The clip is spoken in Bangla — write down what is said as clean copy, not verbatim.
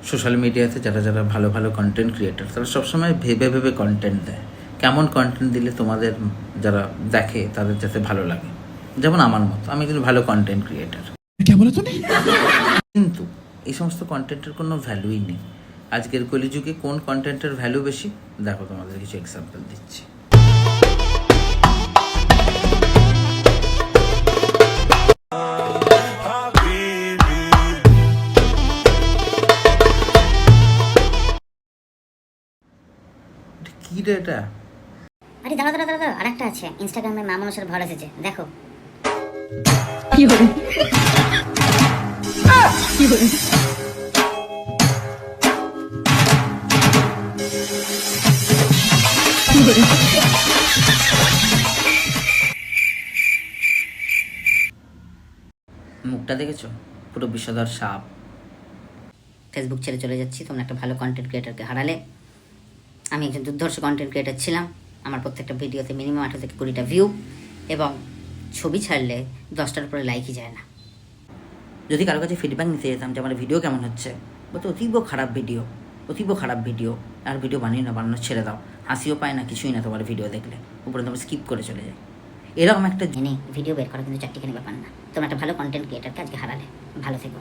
সোশ্যাল মিডিয়াতে যারা যারা ভালো ভালো কন্টেন্ট ক্রিয়েটার তারা সবসময় ভেবে ভেবে কন্টেন্ট দেয়, কেমন কন্টেন্ট দিলে তোমাদের যারা দেখে তাদের যাতে ভালো লাগে। যেমন আমার মতো, আমি একজন ভালো কন্টেন্ট ক্রিয়েটার, কিন্তু এই সমস্ত কন্টেন্টের কোনো ভ্যালুই নেই। আজকের কলিযুগে কোন কন্টেন্টের ভ্যালু বেশি দেখো, তোমাদের কিছু এক্সাম্পল দিচ্ছি। কি রে এটা? আরে দাঁড়া দাঁড়া দাঁড়া, আরেকটা আছে। ইনস্টাগ্রামে মা মানুষের ভর এসেছে, দেখো। মুখটা দেখেছো? পুরো বিষধর সাপ। ফেসবুক ছেড়ে চলে যাচ্ছি, তোমরা একটা ভালো কন্টেন্ট ক্রিয়েটারকে হারালে। আমি একজন দুর্ধর্ষ কন্টেন্ট ক্রিয়েটার ছিলাম। আমার প্রত্যেকটা ভিডিওতে মিনিমাম 18 থেকে 20টা ভিউ, এবং ছবি ছাড়লে 10টার উপরে লাইকই যায় না। যদি কারো কাছে ফিডব্যাক নিতে যেতাম যে আমার ভিডিও কেমন হচ্ছে, বলতো অতীব খারাপ ভিডিও, অতীব খারাপ ভিডিও, আর ভিডিও বানিয়ে না, বানানো ছেড়ে দাও, হাসিও পায় না, কিছুই না তোমার ভিডিও দেখলে, উপরে তোমার স্কিপ করে চলে যায়। এরকম একটা ভিডিও বের করা কিন্তু চারটিখানি ব্যাপার না। তোমরা একটা ভালো কন্টেন্ট ক্রিয়েটারকে আজকে হারালে। ভালো থেকো।